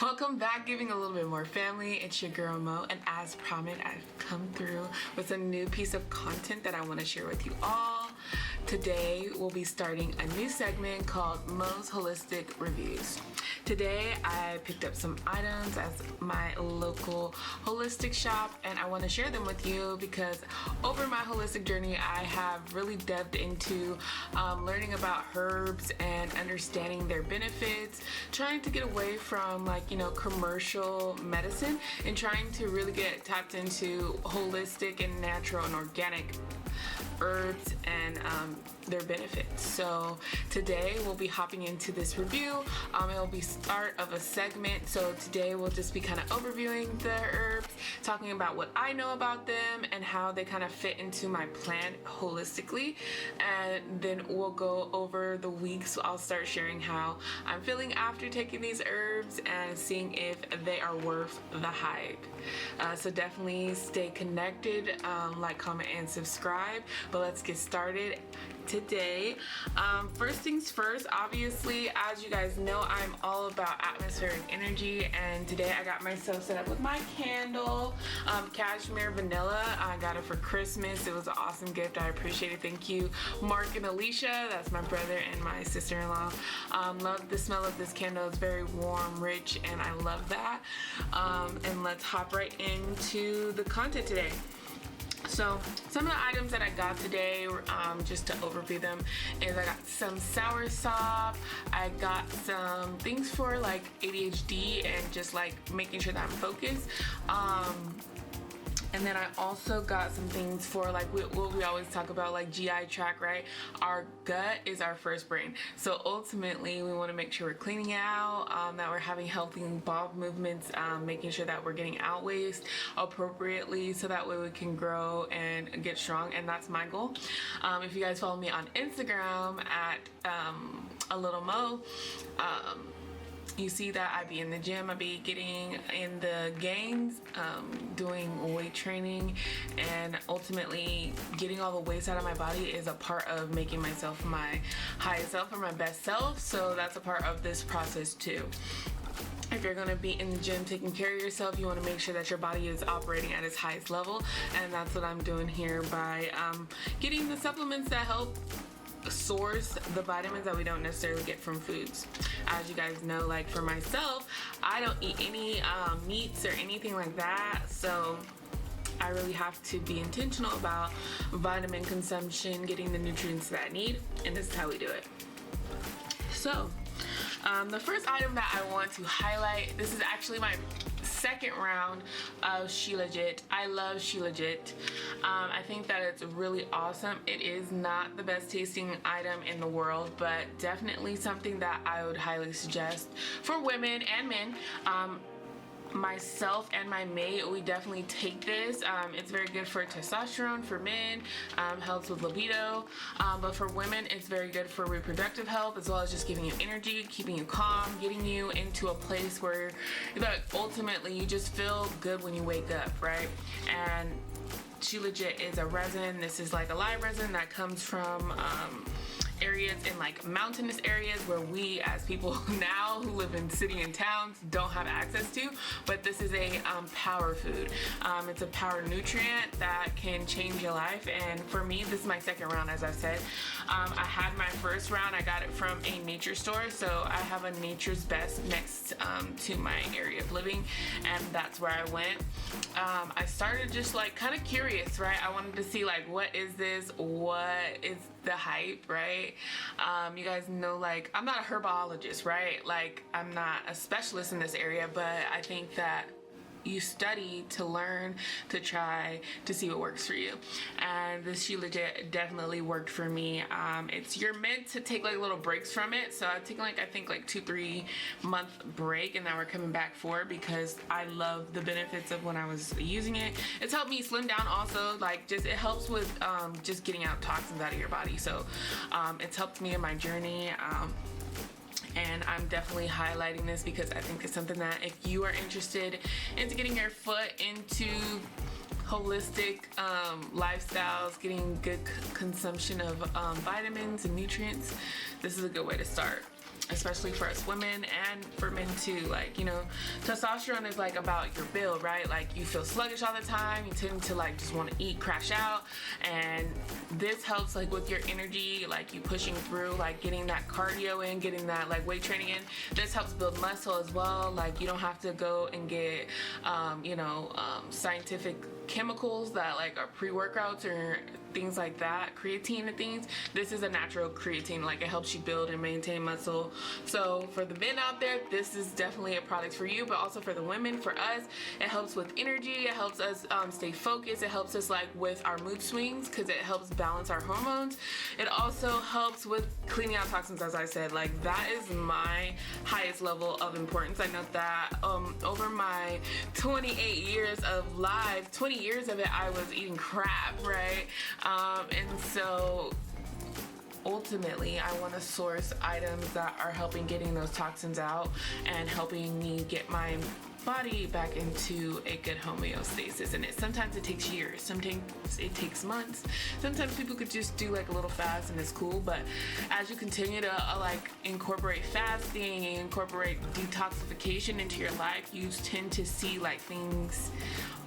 Welcome back, giving a little bit more family. It's your girl Mo, and as promised, I've come through with a new piece of content that I want to share with you all. Today, we'll be starting a new segment called Mo's Holistic Reviews. Today, I picked up some items at my local holistic shop, and I want to share them with you because over my holistic journey, I have really delved into learning about herbs and understanding their benefits, trying to get away from commercial medicine and trying to really get tapped into holistic and natural and organic herbs and their benefits. So today we'll be hopping into this review. It'll be start of a segment. So today we'll just be kind of overviewing the herbs, talking about what I know about them and how they kind of fit into my plan holistically. And then we'll go over the weeks. I'll start sharing how I'm feeling after taking these herbs and seeing if they are worth the hype. So definitely stay connected, like, comment, and subscribe. But let's get started today. First things first, obviously, as you guys know, I'm all about atmospheric energy, and today I got myself set up with my candle, cashmere vanilla. I got it for Christmas. It was an awesome gift. I appreciate it. Thank you, Mark and Alicia. That's my brother and my sister-in-law. Love the smell of this candle. It's very warm, rich, and I love that. And let's hop right into the content today. So some of the items that I got today, just to overview them, is I got some Soursop. I got some things for like ADHD and just like making sure that I'm focused. And then I also got some things for like what we always talk about, like GI tract, right? Our gut is our first brain. So ultimately we want to make sure we're cleaning out, that we're having healthy bowel movements, making sure that we're getting out waste appropriately so that way we can grow and get strong. And that's my goal. If you guys follow me on Instagram at a little Mo, you see that I be in the gym, I be getting in the gains, doing weight training, and ultimately getting all the waste out of my body is a part of making myself my highest self or my best self. So that's a part of this process too. If you're going to be in the gym taking care of yourself, you want to make sure that your body is operating at its highest level, and that's what I'm doing here by getting the supplements that help source the vitamins that we don't necessarily get from foods. As you guys know, like for myself, I don't eat any meats or anything like that, so I really have to be intentional about vitamin consumption, getting the nutrients that I need, and this is how we do it. So the first item that I want to highlight, this is actually my second round of Shilajit. I love Shilajit. I think that it's really awesome. It is not the best tasting item in the world, but definitely something that I would highly suggest for women and men. Myself and my mate, we definitely take this. It's very good for testosterone for men, helps with libido, but for women it's very good for reproductive health, as well as just giving you energy, keeping you calm, getting you into a place where ultimately you just feel good when you wake up, right? And Shilajit is a resin. This is like a live resin that comes from areas in like mountainous areas where we as people now who live in city and towns don't have access to, but this is a power food. It's a power nutrient that can change your life, and for me this is my second round. As I said, I had my first round, I got it from a nature store, so I have a Nature's Best next to my area of living, and that's where I went. I started just like kind of curious, right? I wanted to see like, what is this, what is the hype, right? You guys know, like, I'm not a herbologist, right? Like, I'm not a specialist in this area, but I think that you study to learn, to try to see what works for you, and this Shilajit definitely worked for me. You're meant to take like little breaks from it, so I've taken like I think like 2-3 month break, and now we're coming back for it because I love the benefits of when I was using it. It's helped me slim down also, like just it helps with just getting out toxins out of your body, so it's helped me in my journey. And I'm definitely highlighting this because I think it's something that if you are interested into getting your foot into holistic lifestyles, getting good consumption of vitamins and nutrients, this is a good way to start. especially for us women and for men too. Like, you know, testosterone is like about your build, right? Like you feel sluggish all the time, you tend to like just want to eat, crash out, and this helps like with your energy, like you pushing through, like getting that cardio in, getting that like weight training in. This helps build muscle as well. Like you don't have to go and get scientific chemicals that like are pre-workouts or things like that, creatine and things. This is a natural creatine, like it helps you build and maintain muscle. So for the men out there, this is definitely a product for you, but also for the women, for us, it helps with energy, it helps us stay focused, it helps us like with our mood swings because it helps balance our hormones. It also helps with cleaning out toxins, as I said. Like that is my highest level of importance. I know that over my 28 years of life, 20 years of it, I was eating crap, right? And so ultimately I want to source items that are helping getting those toxins out and helping me get my body back into a good homeostasis. And sometimes it takes years, sometimes it takes months, sometimes people could just do like a little fast and it's cool. But as you continue to like incorporate fasting and incorporate detoxification into your life, you tend to see like things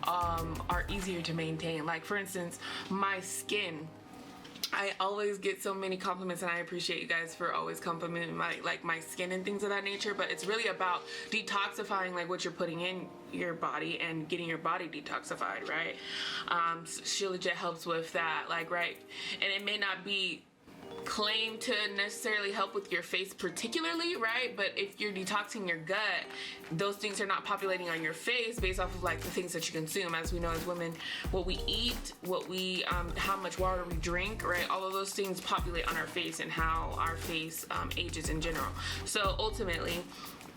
are easier to maintain. Like for instance, my skin, I always get so many compliments, and I appreciate you guys for always complimenting my skin and things of that nature. But it's really about detoxifying like what you're putting in your body and getting your body detoxified, right? Shilajit helps with that, like, right? And it may not be claimed to necessarily help with your face particularly, right? But if you're detoxing your gut, those things are not populating on your face based off of like the things that you consume. As we know as women, what we eat, what we how much water we drink, right? All of those things populate on our face and how our face ages in general. So ultimately,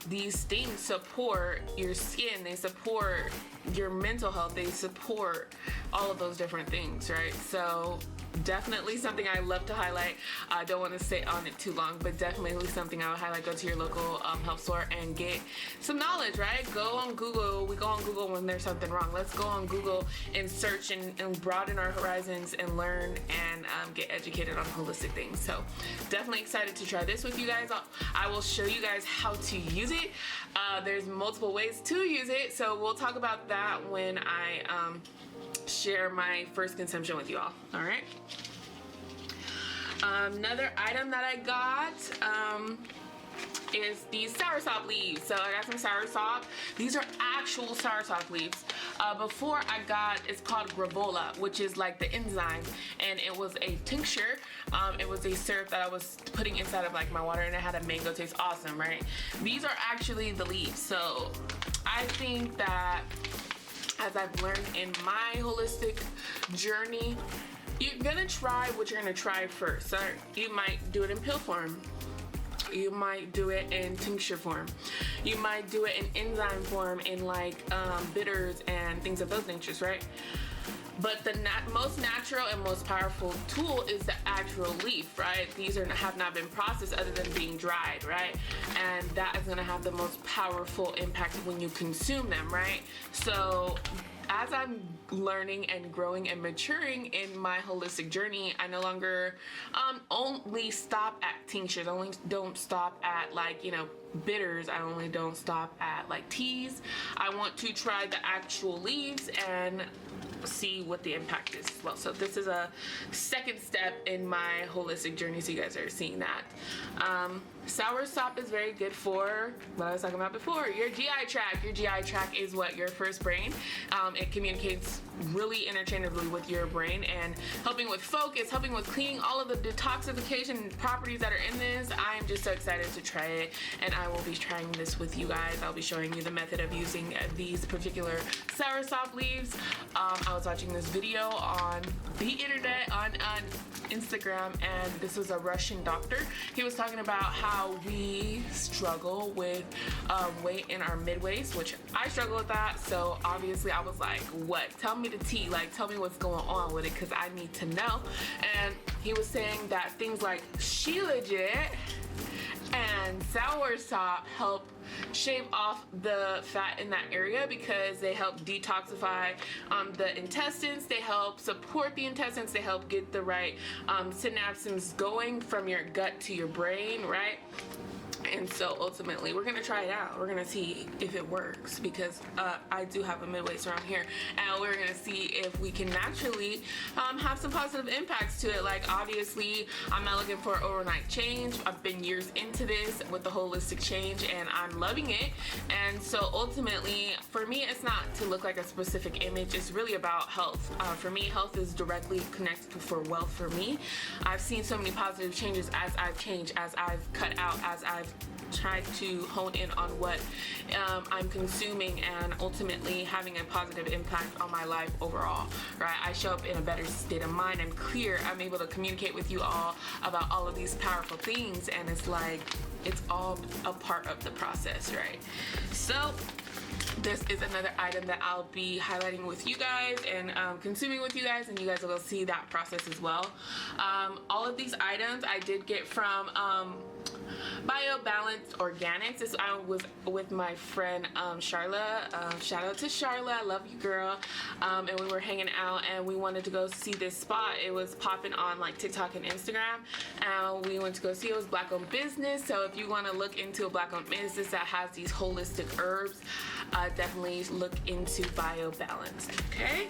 these things support your skin, they support your mental health, they support all of those different things, right? So definitely something I love to highlight. I don't want to stay on it too long, but definitely something I would highlight. Go to your local health store and get some knowledge, right? Go on Google. We go on Google when there's something wrong. Let's go on Google and search and broaden our horizons and learn and get educated on holistic things. So definitely excited to try this with you guys. I will show you guys how to use it. There's multiple ways to use it, so we'll talk about that when I share my first consumption with you all. All right. Another item that I got is these Soursop leaves. So I got some Soursop. These are actual Soursop leaves. Before I got, it's called Gravola, which is like the enzyme, and it was a tincture. It was a syrup that I was putting inside of like my water, and it had a mango taste. Awesome, right? These are actually the leaves. So I think that, as I've learned in my holistic journey, you're gonna try what you're gonna try first. So you might do it in pill form. You might do it in tincture form. You might do it in enzyme form, in like bitters and things of those natures, right? But the most natural and most powerful tool is the actual leaf, right? These have not been processed other than being dried, right? And that is gonna have the most powerful impact when you consume them, right? So as I'm learning and growing and maturing in my holistic journey, I no longer only stop at tinctures. I only don't stop at like, you know, bitters. I only don't stop at like teas. I want to try the actual leaves and see what the impact is as well. So this is a second step in my holistic journey, so you guys are seeing that. Soursop is very good for what I was talking about before, your GI tract. Your GI tract is what, your first brain. It communicates really interchangeably with your brain and helping with focus, helping with cleaning, all of the detoxification properties that are in this. I am just so excited to try it, and I will be trying this with you guys. I'll be showing you the method of using these particular Soursop leaves. I was watching this video on the internet, on Instagram, and this was a Russian doctor. He was talking about how we struggle with weight in our mid-waist, which I struggle with that. So obviously I was like, what? Tell me the tea, like tell me what's going on with it, because I need to know. And he was saying that things like Shilajit and Soursop help shave off the fat in that area because they help detoxify the intestines, they help support the intestines, they help get the right synapses going from your gut to your brain, right? And so ultimately we're gonna try it out. We're gonna see if it works, because I do have a mid-waist around here, and we're gonna see if we can naturally have some positive impacts to it. Like, obviously I'm not looking for overnight change. I've been years into this with the holistic change, and I'm loving it. And so ultimately for me, it's not to look like a specific image. It's really about health. For me, health is directly connected for wealth. For me, I've seen so many positive changes as I've changed, as I've cut out, as I've tried to hone in on what I'm consuming, and ultimately having a positive impact on my life overall, right? I show up in a better state of mind. I'm clear. I'm able to communicate with you all about all of these powerful things, and it's like, it's all a part of the process, right? So this is another item that I'll be highlighting with you guys and consuming with you guys, and you guys will see that process as well. All of these items I did get from BioBalance Organics. This, I was with my friend Charla. Shout out to Charla, I love you, girl. And we were hanging out, and we wanted to go see this spot. It was popping on like TikTok and Instagram, and we went to go see it. It was Black-owned business, so if you want to look into a Black-owned business that has these holistic herbs, definitely look into BioBalance, okay?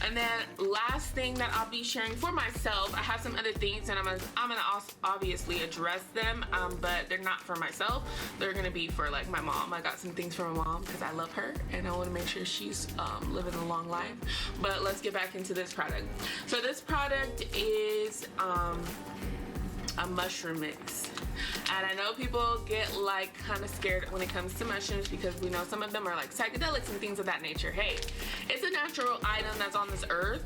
And then last thing that I'll be sharing for myself, I have some other things, and I'm gonna obviously address them, but they're not for myself. They're gonna be for like my mom. I got some things for my mom because I love her, and I want to make sure she's living a long life. But let's get back into this product. So this product is a mushroom mix. And I know people get like kind of scared when it comes to mushrooms, because we know some of them are like psychedelics and things of that nature. Hey, it's a natural item that's on this earth,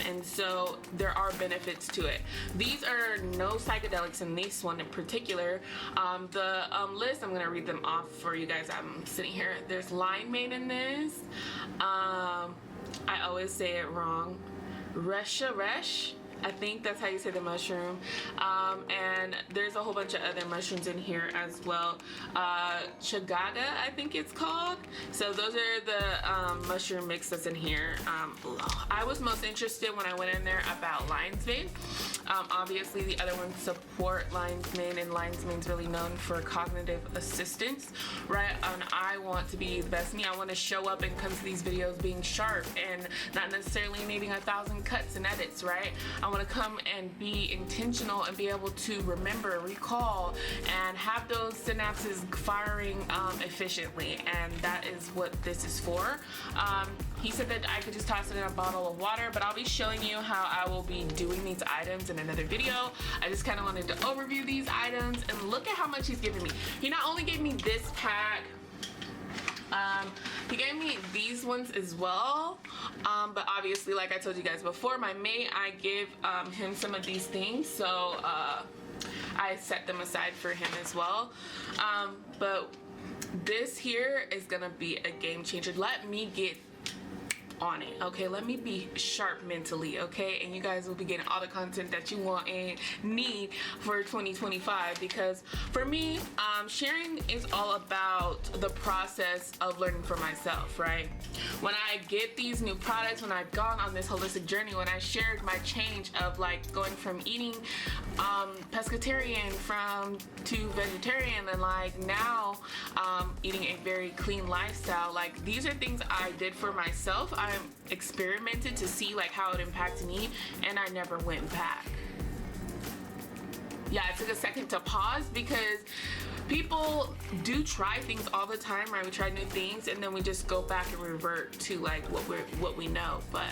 and so there are benefits to it. These are no psychedelics in this one in particular. The list, I'm gonna read them off for you guys. I'm sitting here. There's limeade in this. I always say it wrong. Resh. I think that's how you say the mushroom. And there's a whole bunch of other mushrooms in here as well. Chagaga, I think it's called. So those are the mushroom mix that's in here. I was most interested when I went in there about lion's mane. Obviously the other ones support lion's mane, and lion's mane is really known for cognitive assistance, right? And I want to be the best me. I want to show up and come to these videos being sharp and not necessarily needing 1,000 cuts and edits, right? I want to come and be intentional and be able to remember, recall, and have those synapses firing efficiently, and that is what this is for. He said that I could just toss it in a bottle of water, but I'll be showing you how I will be doing these items in another video. I just kind of wanted to overview these items, and look at how much he's giving me. He not only gave me this pack, he gave me these ones as well, but obviously, like I told you guys before, my mate, I give him some of these things, so I set them aside for him as well. But this here is gonna be a game changer. Let me get on it, okay? Let me be sharp mentally, okay? And you guys will be getting all the content that you want and need for 2025, because for me, sharing is all about the process of learning for myself, right? When I get these new products, when I've gone on this holistic journey, when I shared my change of like going from eating pescatarian to vegetarian, and like now eating a very clean lifestyle, like these are things I did for myself. I experimented to see like how it impacts me, and I never went back. Yeah, I took a second to pause, because people do try things all the time, right? We try new things, and then we just go back and revert to like what we know. But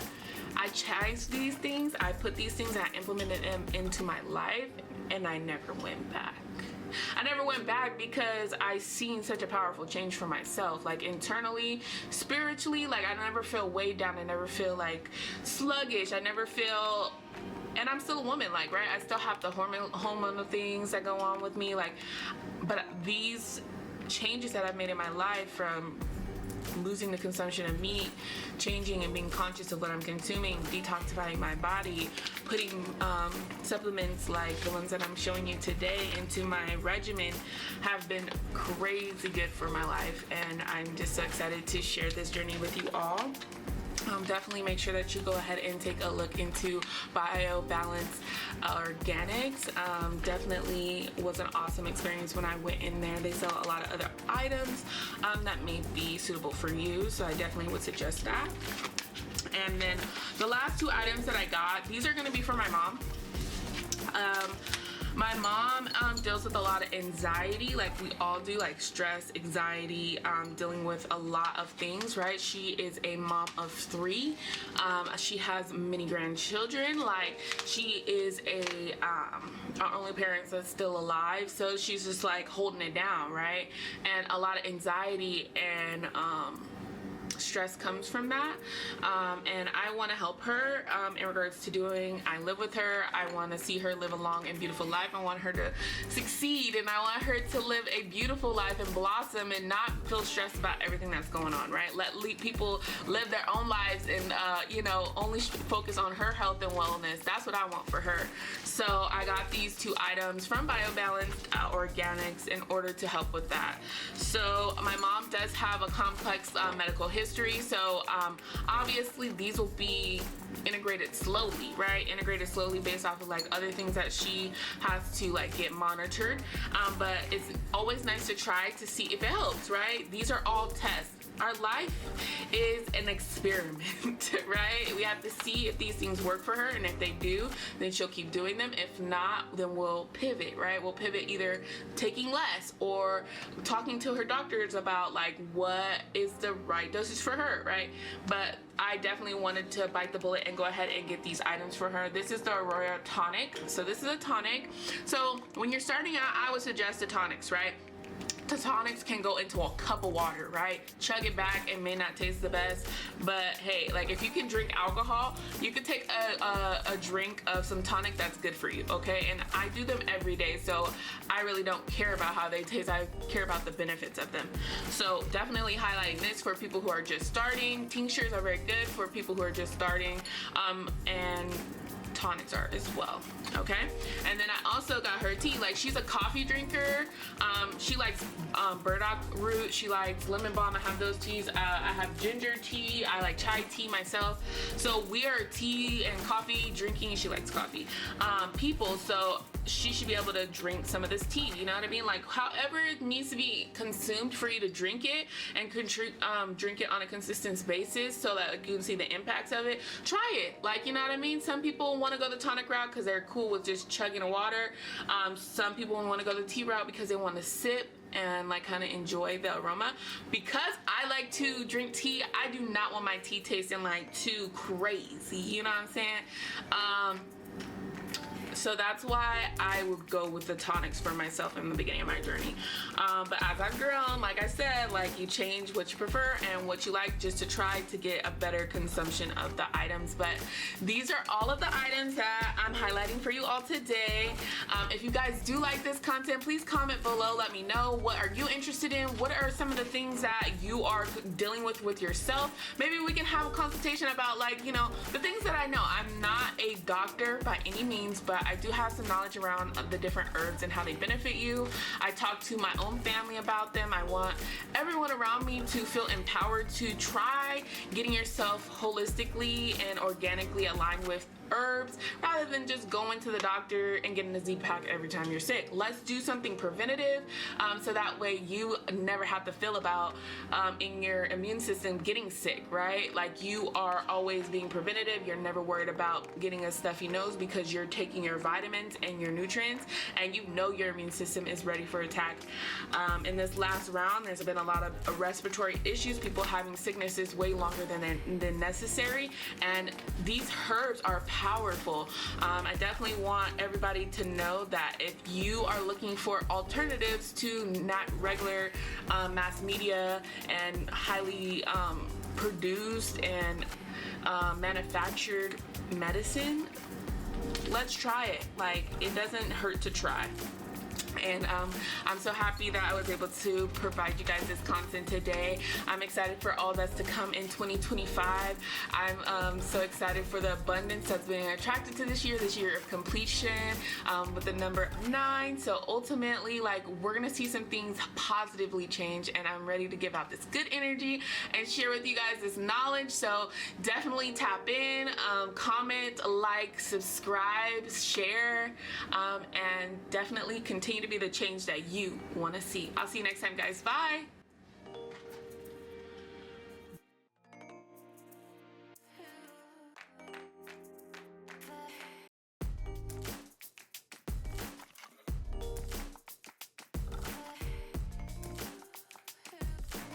I tried these things, I put these things, and I implemented them into my life, and I never went back. I never went back because I seen such a powerful change for myself, like internally, spiritually. Like I never feel weighed down. I never feel like sluggish. I never feel, and I'm still a woman, like, right? I still have the hormonal things that go on with me, like, but these changes that I've made in my life, from losing the consumption of meat, changing and being conscious of what I'm consuming, detoxifying my body, putting supplements like the ones that I'm showing you today into my regimen, have been crazy good for my life, and I'm just so excited to share this journey with you all. Definitely make sure that you go ahead and take a look into BioBalance Organics. Definitely was an awesome experience when I went in there. They sell a lot of other items that may be suitable for you, so I definitely would suggest that. And then the last two items that I got, these are going to be for my mom. My mom deals with a lot of anxiety, like we all do, like stress, anxiety, dealing with a lot of things, right? She is a mom of 3. She has many grandchildren. Like, she is our only parent that's still alive, so she's just like holding it down, right? And a lot of anxiety and stress comes from that, and I want to help her in regards to doing, I live with her, I want to see her live a long and beautiful life, I want her to succeed, and I want her to live a beautiful life and blossom and not feel stressed about everything that's going on, right? Let people live their own lives and only focus on her health and wellness. That's what I want for her. So I got these 2 items from BioBalance Organics in order to help with that. So my mom does have a complex medical history, so obviously these will be integrated slowly, right? Integrated slowly based off of like other things that she has to like get monitored, but it's always nice to try to see if it helps, right? These are all tests. Our life is an experiment, right? We have to see if these things work for her, and if they do, then she'll keep doing them. If not, then we'll pivot, right? We'll pivot either taking less or talking to her doctors about like what is the right dosage for her, right? But I definitely wanted to bite the bullet and go ahead and get these items for her. This is the Aurora Tonic. So this is a tonic. So when you're starting out, I would suggest the tonics, right? The tonics can go into a cup of water, right? Chug it back. It may not taste the best, but hey, like if you can drink alcohol, you could take a drink of some tonic that's good for you, okay? And I do them every day, so I really don't care about how they taste. I care about the benefits of them. So definitely highlighting this for people who are just starting. Tinctures are very good for people who are just starting, and tonics are as well, okay? And then I also got her tea. Like, she's a coffee drinker. She likes burdock root. She likes lemon balm. I have those teas. I have ginger tea. I like chai tea myself. So we are tea and coffee drinking. She likes coffee people, so she should be able to drink some of this tea, you know what I mean? Like, however it needs to be consumed for you to drink it and drink it on a consistent basis so that you can see the impacts of it. Try it, like, you know what I mean? Some people want to go the tonic route because they're cool with just chugging the water. Some people want to go the tea route because they want to sip and like kind of enjoy the aroma. Because I like to drink tea, I do not want my tea tasting like too crazy, you know what I'm saying? So that's why I would go with the tonics for myself in the beginning of my journey. But as I've grown, like I said, like you change what you prefer and what you like just to try to get a better consumption of the items. But these are all of the items that I'm highlighting for you all today. If you guys do like this content, please comment below. Let me know, what are you interested in? What are some of the things that you are dealing with yourself? Maybe we can have a consultation about, like, you know, the things that I know. I'm not a doctor by any means, but I do have some knowledge around the different herbs and how they benefit you. I talk to my own family about them. I want everyone around me to feel empowered to try getting yourself holistically and organically aligned with herbs rather than just going to the doctor and getting a Z-Pack every time you're sick. Let's do something preventative, so that way you never have to feel about in your immune system getting sick, right? Like, you are always being preventative. You're never worried about getting a stuffy nose because you're taking your vitamins and your nutrients, and you know your immune system is ready for attack. In this last round, there's been a lot of respiratory issues, people having sicknesses way longer than necessary, and these herbs are powerful. I definitely want everybody to know that if you are looking for alternatives to not regular mass media and highly produced and manufactured medicine, let's try it. Like, it doesn't hurt to try. and I'm so happy that I was able to provide you guys this content today. I'm excited for all that's to come in 2025. I'm so excited for the abundance that's been attracted to this year of completion, with the number 9. So ultimately, like, we're gonna see some things positively change, and I'm ready to give out this good energy and share with you guys this knowledge. So definitely tap in, comment, like, subscribe, share, and definitely continue to be the change that you want to see. I'll see you next time, guys. Bye.